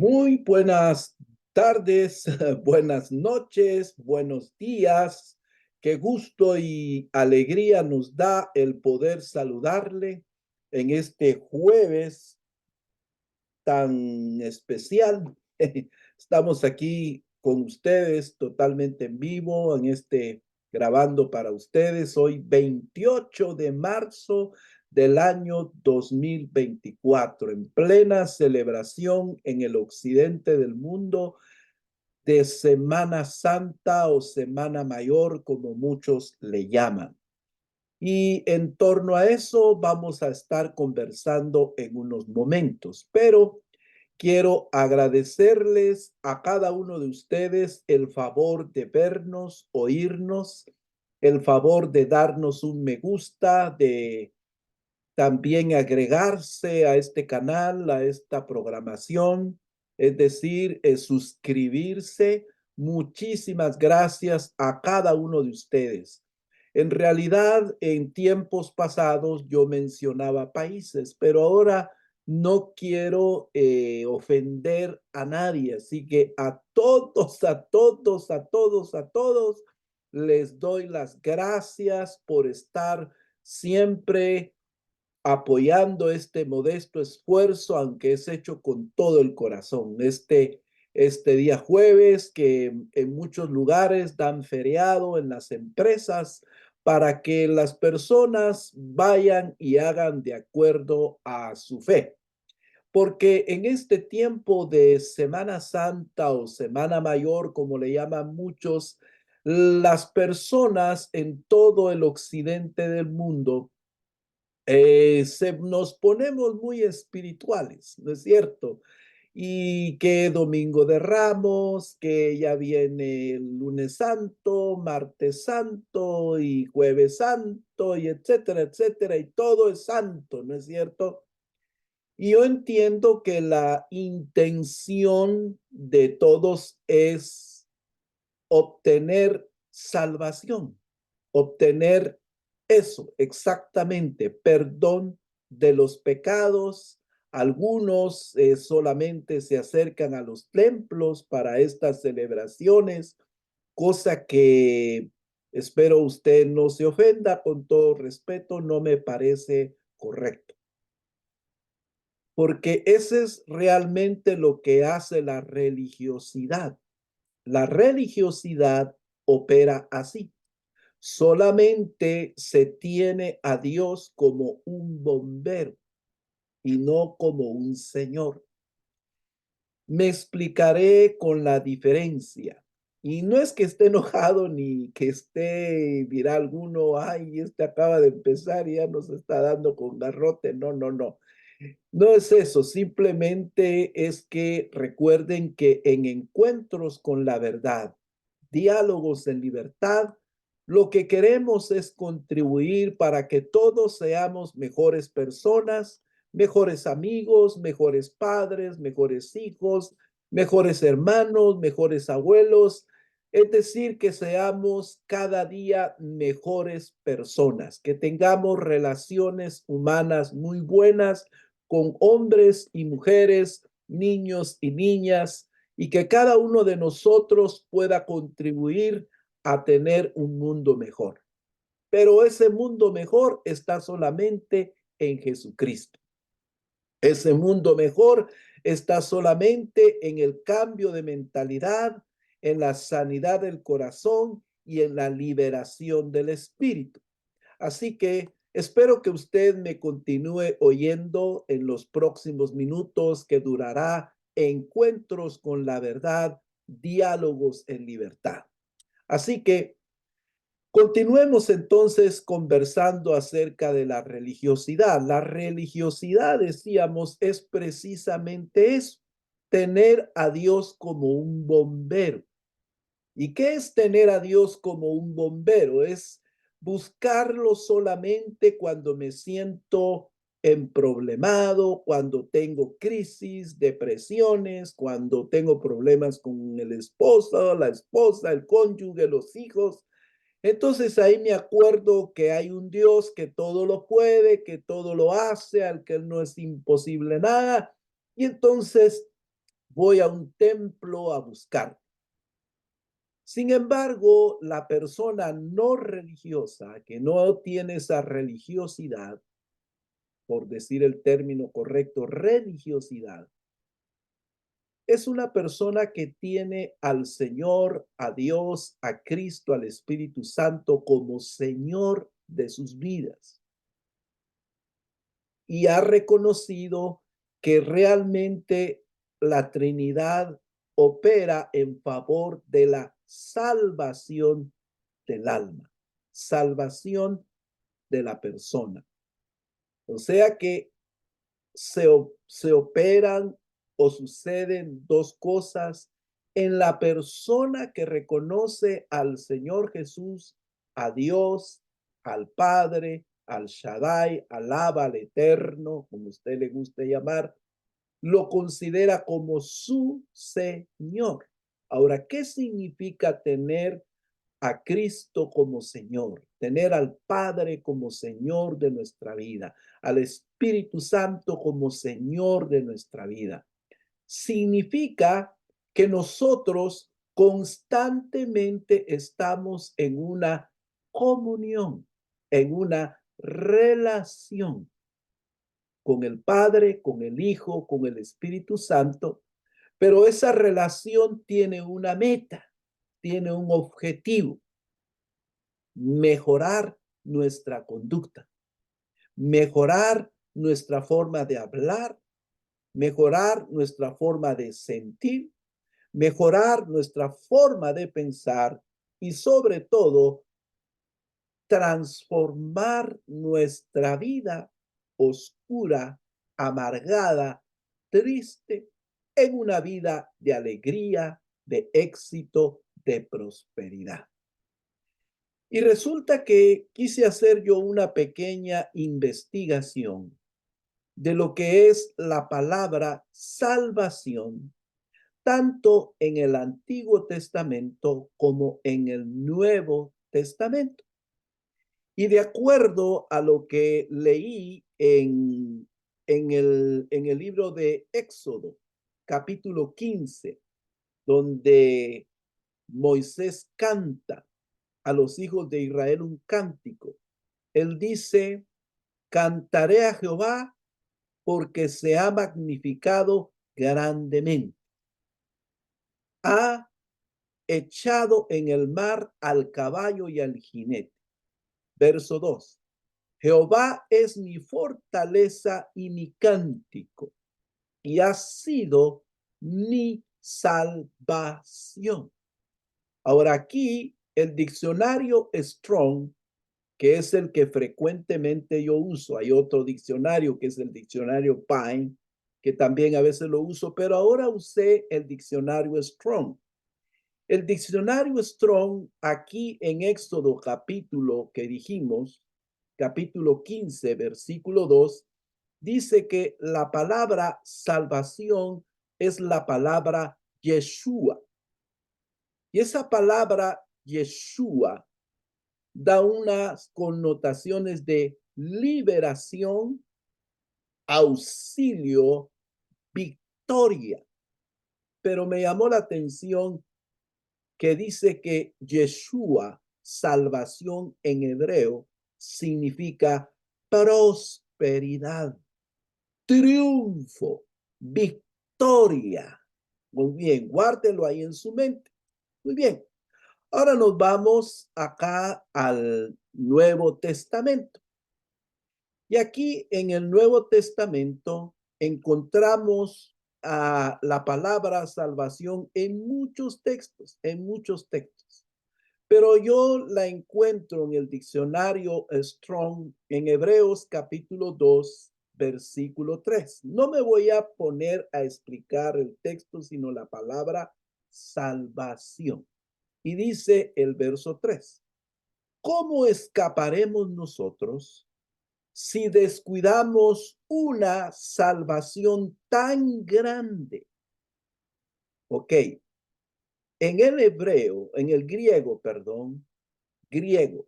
Muy buenas tardes, buenas noches, buenos días. Qué gusto y alegría nos da el poder saludarle en este jueves tan especial. Estamos aquí con ustedes totalmente en vivo en grabando para ustedes hoy 28 de marzo del año 2024, en plena celebración en el occidente del mundo de Semana Santa o Semana Mayor, como muchos le llaman. Y en torno a eso vamos a estar conversando en unos momentos, pero quiero agradecerles a cada uno de ustedes el favor de vernos, oírnos, el favor de darnos un me gusta, de también agregarse a este canal, a esta programación, es decir, suscribirse. Muchísimas gracias a cada uno de ustedes. En realidad, en tiempos pasados yo mencionaba países, pero ahora no quiero ofender a nadie, así que a todos, a todos, a todos, a todos, les doy las gracias por estar siempre apoyando este modesto esfuerzo, aunque es hecho con todo el corazón. Este día jueves, que en muchos lugares dan feriado en las empresas para que las personas vayan y hagan de acuerdo a su fe. Porque en este tiempo de Semana Santa o Semana Mayor, como le llaman muchos, las personas en todo el occidente del mundo nos ponemos muy espirituales, ¿no es cierto? Y que Domingo de Ramos, que ya viene el lunes santo, martes santo y jueves santo y etcétera, etcétera, y todo es santo, ¿no es cierto? Y yo entiendo que la intención de todos es obtener salvación, obtener eso exactamente, perdón de los pecados. Algunos solamente se acercan a los templos para estas celebraciones, cosa que espero usted no se ofenda, con todo respeto, no me parece correcto. Porque ese es realmente lo que hace la religiosidad. La religiosidad opera así. Solamente se tiene a Dios como un bombero y no como un señor. Me explicaré con la diferencia. Y no es que esté enojado ni que dirá alguno, ay, este acaba de empezar y ya nos está dando con garrote. No, no, no. No es eso, simplemente es que recuerden que en encuentros con la verdad, diálogos en libertad, lo que queremos es contribuir para que todos seamos mejores personas, mejores amigos, mejores padres, mejores hijos, mejores hermanos, mejores abuelos. Es decir, que seamos cada día mejores personas, que tengamos relaciones humanas muy buenas con hombres y mujeres, niños y niñas, y que cada uno de nosotros pueda contribuir a tener un mundo mejor. Pero ese mundo mejor está solamente en Jesucristo. Ese mundo mejor está solamente en el cambio de mentalidad, en la sanidad del corazón y en la liberación del espíritu. Así que espero que usted me continúe oyendo en los próximos minutos que durará Encuentros con la Verdad, Diálogos en Libertad. Así que continuemos entonces conversando acerca de la religiosidad. La religiosidad, decíamos, es precisamente eso, tener a Dios como un bombero. ¿Y qué es tener a Dios como un bombero? Es buscarlo solamente cuando me siento emproblemado, cuando tengo crisis, depresiones, cuando tengo problemas con el esposo, la esposa, el cónyuge, los hijos. Entonces ahí me acuerdo que hay un Dios que todo lo puede, que todo lo hace, al que no es imposible nada. Y entonces voy a un templo a buscar. Sin embargo, la persona no religiosa, que no tiene esa religiosidad, por decir el término correcto, religiosidad, es una persona que tiene al Señor, a Dios, a Cristo, al Espíritu Santo como Señor de sus vidas. Y ha reconocido que realmente la Trinidad opera en favor de la salvación del alma, salvación de la persona. O sea que se operan o suceden dos cosas en la persona que reconoce al Señor Jesús, a Dios, al Padre, al Shaddai, alaba al Eterno, como usted le guste llamar, lo considera como su Señor. Ahora, ¿qué significa tener a Cristo como Señor, tener al Padre como Señor de nuestra vida, al Espíritu Santo como Señor de nuestra vida? Significa que nosotros constantemente estamos en una comunión, en una relación con el Padre, con el Hijo, con el Espíritu Santo, pero esa relación tiene una meta, tiene un objetivo: mejorar nuestra conducta, mejorar nuestra forma de hablar, mejorar nuestra forma de sentir, mejorar nuestra forma de pensar y sobre todo transformar nuestra vida oscura, amargada, triste, en una vida de alegría, de éxito, de prosperidad. Y resulta que quise hacer yo una pequeña investigación de lo que es la palabra salvación, tanto en el Antiguo Testamento como en el Nuevo Testamento. Y de acuerdo a lo que leí en el libro de Éxodo, capítulo 15, donde Moisés canta a los hijos de Israel un cántico. Él dice: cantaré a Jehová porque se ha magnificado grandemente. Ha echado en el mar al caballo y al jinete. Verso 2. Jehová es mi fortaleza y mi cántico, y ha sido mi salvación. Ahora aquí el diccionario Strong, que es el que frecuentemente yo uso. Hay otro diccionario que es el diccionario Pine, que también a veces lo uso, pero ahora usé el diccionario Strong. El diccionario Strong aquí en Éxodo capítulo que dijimos, capítulo 15, versículo 2, dice que la palabra salvación es la palabra Yeshua. Y esa palabra Yeshua da unas connotaciones de liberación, auxilio, victoria. Pero me llamó la atención que dice que Yeshua, salvación en hebreo, significa prosperidad, triunfo, victoria. Muy bien, guárdelo ahí en su mente. Muy bien. Ahora nos vamos acá al Nuevo Testamento. Y aquí en el Nuevo Testamento encontramos la palabra salvación en muchos textos, en muchos textos. Pero yo la encuentro en el diccionario Strong en Hebreos capítulo 2, versículo 3. No me voy a poner a explicar el texto, sino la palabra salvación. Y dice el verso 3: ¿cómo escaparemos nosotros si descuidamos una salvación tan grande? Ok, en el hebreo, en el griego, perdón, griego,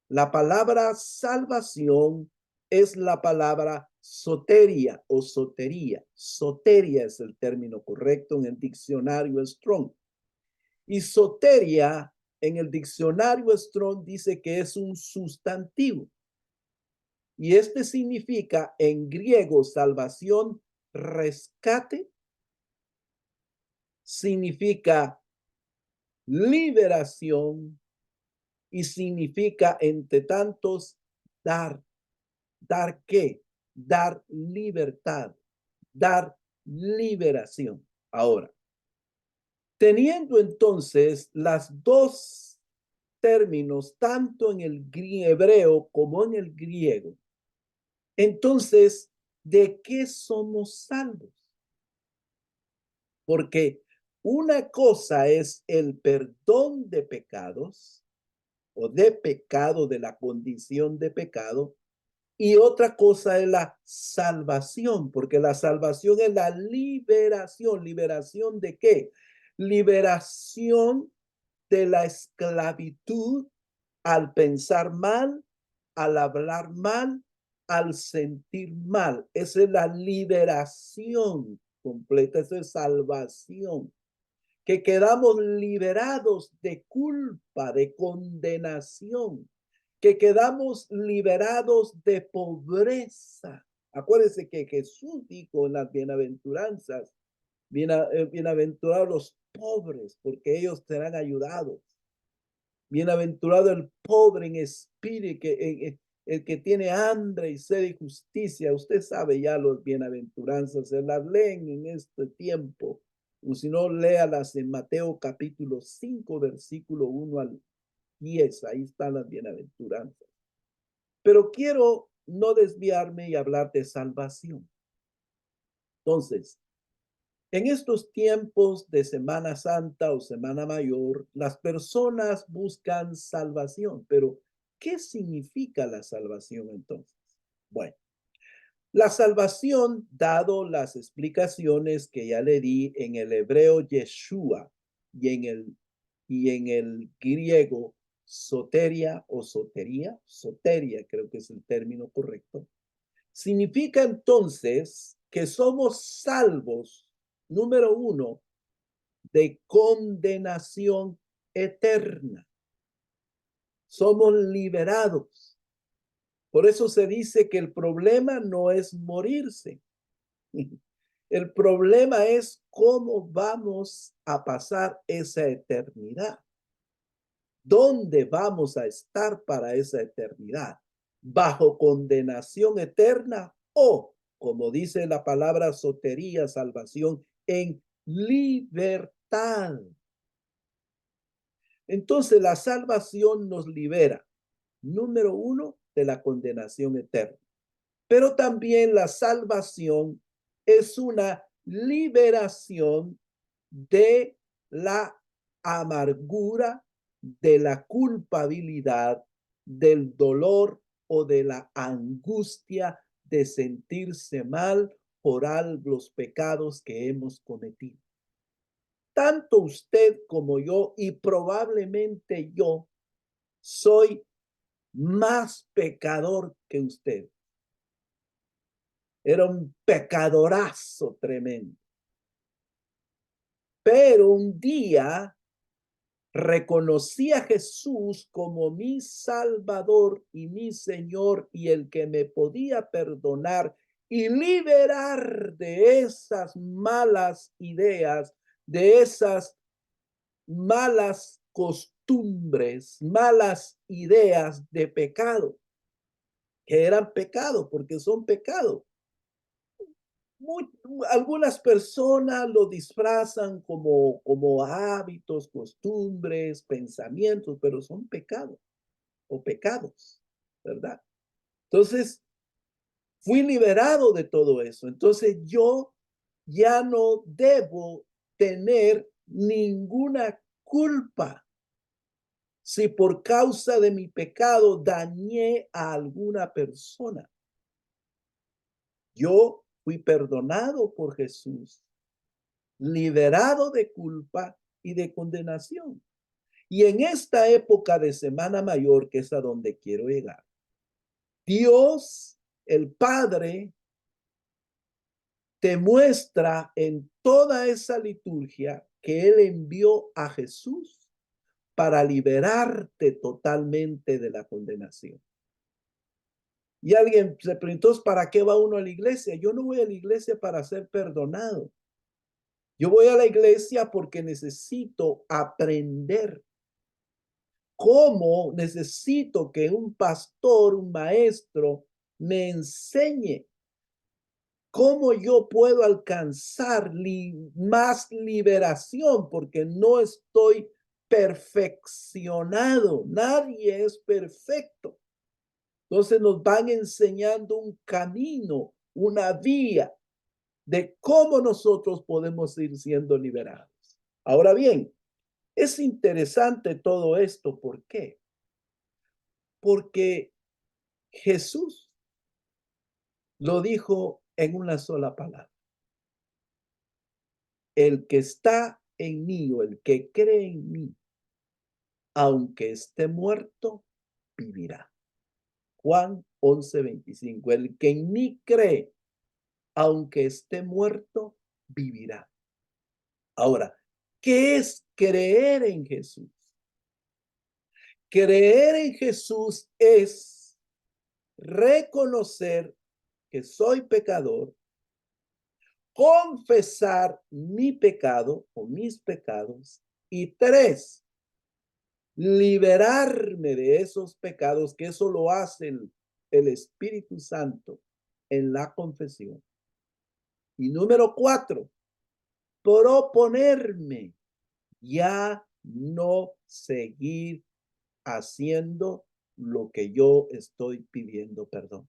la palabra salvación es la palabra soteria o sotería. Soteria es el término correcto en el diccionario Strong. Y soteria en el diccionario Strong dice que es un sustantivo. Y este significa en griego salvación, rescate, significa liberación y significa, entre tantos, dar. ¿Dar qué? Dar libertad, dar liberación. Ahora, teniendo entonces las dos términos, tanto en el hebreo como en el griego, entonces, ¿de qué somos salvos? Porque una cosa es el perdón de pecados o de pecado, de la condición de pecado, y otra cosa es la salvación, porque la salvación es la liberación. ¿Liberación de qué? Liberación de la esclavitud al pensar mal, al hablar mal, al sentir mal. Esa es la liberación completa, esa es salvación. Que quedamos liberados de culpa, de condenación, que quedamos liberados de pobreza. Acuérdense que Jesús dijo en las bienaventuranzas, bienaventurados los pobres, porque ellos serán ayudados. Bienaventurado el pobre en espíritu, el que tiene hambre y sed de justicia. Usted sabe ya los bienaventuranzas, se las leen en este tiempo. O si no, léalas en Mateo capítulo 5, versículo 1 al 10. Ahí están las bienaventuranzas. Pero quiero no desviarme y hablar de salvación. Entonces, en estos tiempos de Semana Santa o Semana Mayor, las personas buscan salvación, pero ¿qué significa la salvación entonces? Bueno, la salvación, dado las explicaciones que ya le di en el hebreo Yeshua y en el griego soteria o soteria creo que es el término correcto, significa entonces que somos salvos, número uno, de condenación eterna. Somos liberados. Por eso se dice que el problema no es morirse. El problema es cómo vamos a pasar esa eternidad. ¿Dónde vamos a estar para esa eternidad? ¿Bajo condenación eterna o, como dice la palabra sotería, salvación, en libertad? Entonces la salvación nos libera, número uno, de la condenación eterna. Pero también la salvación es una liberación de la amargura, de la culpabilidad, del dolor o de la angustia de sentirse mal por los pecados que hemos cometido. Tanto usted como yo, y probablemente yo, soy más pecador que usted. Era un pecadorazo tremendo. Pero un día reconocí a Jesús como mi Salvador y mi Señor y el que me podía perdonar y liberar de esas malas ideas, de esas malas costumbres, malas ideas de pecado, que eran pecado porque son pecado. Algunas personas lo disfrazan como hábitos, costumbres, pensamientos, pero son pecados o pecados, ¿verdad? Entonces, fui liberado de todo eso. Entonces, yo ya no debo tener ninguna culpa si por causa de mi pecado dañé a alguna persona. Yo fui perdonado por Jesús, liberado de culpa y de condenación. Y en esta época de Semana Mayor, que es a donde quiero llegar, Dios el Padre te muestra en toda esa liturgia que Él envió a Jesús para liberarte totalmente de la condenación. Y alguien se preguntó, ¿para qué va uno a la iglesia? Yo no voy a la iglesia para ser perdonado. Yo voy a la iglesia porque necesito aprender. ¿Cómo necesito que un pastor, un maestro, me enseñe cómo yo puedo alcanzar más liberación? Porque no estoy perfeccionado. Nadie es perfecto. Entonces nos van enseñando un camino, una vía de cómo nosotros podemos ir siendo liberados. Ahora bien, es interesante todo esto. ¿Por qué? Porque Jesús lo dijo en una sola palabra. El que está en mí o el que cree en mí, aunque esté muerto, vivirá. Juan 11:25. El que en mí cree, aunque esté muerto, vivirá. Ahora, ¿qué es creer en Jesús? Creer en Jesús es reconocer que soy pecador, confesar mi pecado o mis pecados, y 3, liberarme de esos pecados, que eso lo hace el Espíritu Santo en la confesión. Y número 4, proponerme ya no seguir haciendo lo que yo estoy pidiendo perdón.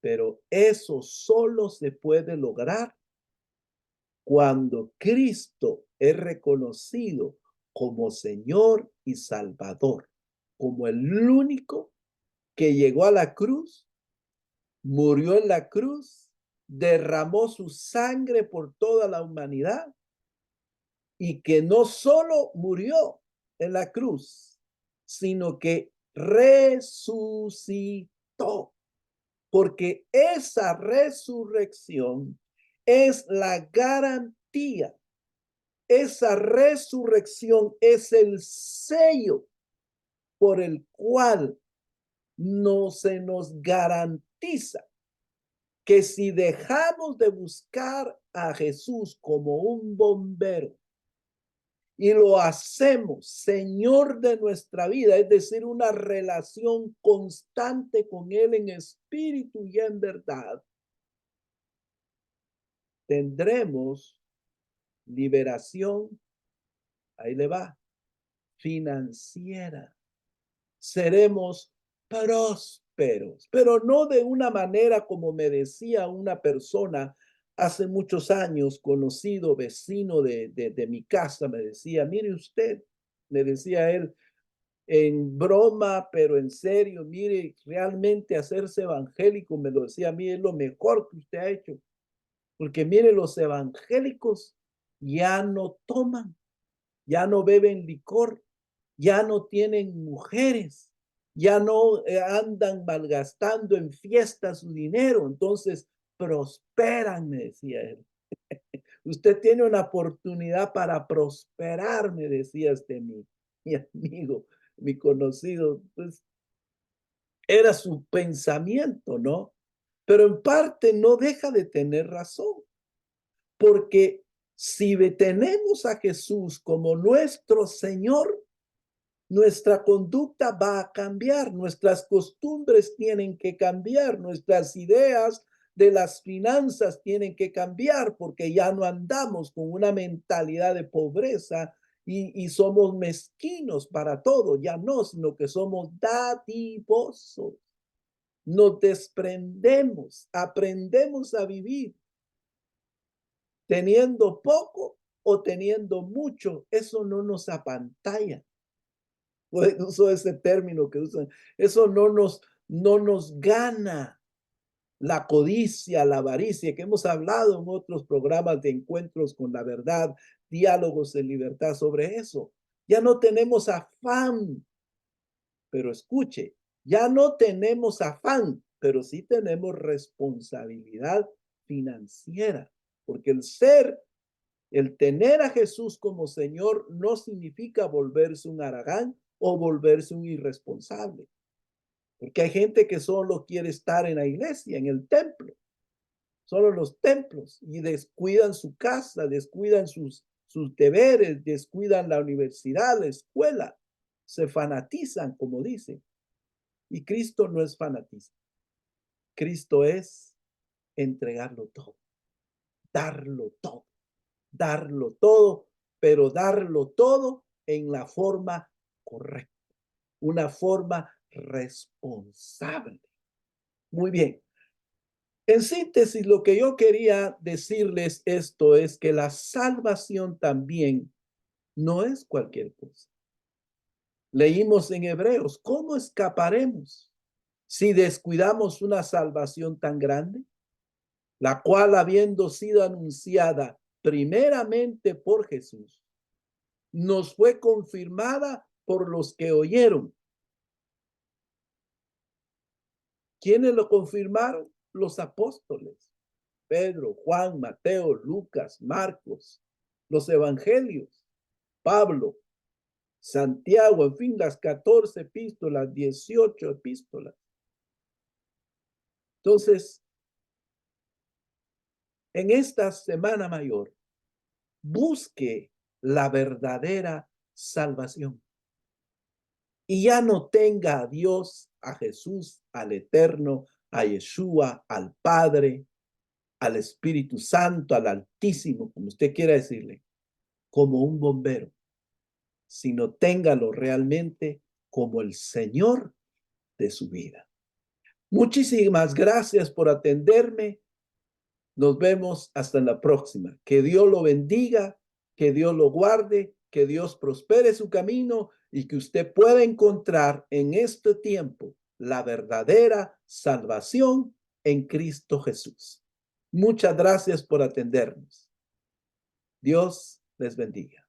Pero eso solo se puede lograr cuando Cristo es reconocido como Señor y Salvador, como el único que llegó a la cruz, murió en la cruz, derramó su sangre por toda la humanidad y que no solo murió en la cruz, sino que resucitó, porque esa resurrección es la garantía. Esa resurrección es el sello por el cual no se nos garantiza que si dejamos de buscar a Jesús como un bombero y lo hacemos Señor de nuestra vida, es decir, una relación constante con Él en espíritu y en verdad, tendremos liberación, ahí le va, financiera. Seremos prósperos, pero no de una manera como me decía una persona hace muchos años, conocido, vecino de mi casa, me decía, mire usted, me decía él, en broma, pero en serio, mire, realmente hacerse evangélico, me lo decía a mí, es lo mejor que usted ha hecho, porque mire, los evangélicos ya no toman, ya no beben licor, ya no tienen mujeres, ya no andan malgastando en fiestas su dinero, entonces prosperan, me decía él. Usted tiene una oportunidad para prosperar, me decía mi amigo, mi conocido. Pues era su pensamiento, ¿no? Pero en parte no deja de tener razón, porque si tenemos a Jesús como nuestro Señor, nuestra conducta va a cambiar, nuestras costumbres tienen que cambiar, nuestras ideas de las finanzas tienen que cambiar, porque ya no andamos con una mentalidad de pobreza y somos mezquinos para todo, ya no, sino que somos dadivosos. Nos desprendemos, aprendemos a vivir teniendo poco o teniendo mucho. Eso no nos apantalla. Uso ese término que usan. Eso no nos gana la codicia, la avaricia, que hemos hablado en otros programas de encuentros con la verdad, diálogos en libertad sobre eso. Ya no tenemos afán, pero escuche, ya no tenemos afán, pero sí tenemos responsabilidad financiera, porque el tener a Jesús como Señor no significa volverse un haragán o volverse un irresponsable, porque hay gente que solo quiere estar en la iglesia, en el templo, solo los templos, y descuidan su casa, descuidan sus deberes, descuidan la universidad, la escuela, se fanatizan, como dicen. Y Cristo no es fanatismo. Cristo es entregarlo todo, darlo todo, darlo todo, pero darlo todo en la forma correcta, una forma responsable. Muy bien. En síntesis, lo que yo quería decirles esto es que la salvación también no es cualquier cosa. Leímos en Hebreos, ¿cómo escaparemos si descuidamos una salvación tan grande, la cual habiendo sido anunciada primeramente por Jesús, nos fue confirmada por los que oyeron? ¿Quiénes lo confirmaron? Los apóstoles. Pedro, Juan, Mateo, Lucas, Marcos, los evangelios, Pablo, Santiago, en fin, las 14 epístolas, 18 epístolas. Entonces, en esta Semana Mayor, busque la verdadera salvación y ya no tenga a Dios, a Jesús, al Eterno, a Yeshua, al Padre, al Espíritu Santo, al Altísimo, como usted quiera decirle, como un bombero, sino téngalo realmente como el Señor de su vida. Muchísimas gracias por atenderme. Nos vemos hasta la próxima. Que Dios lo bendiga, que Dios lo guarde, que Dios prospere su camino y que usted pueda encontrar en este tiempo la verdadera salvación en Cristo Jesús. Muchas gracias por atendernos. Dios les bendiga.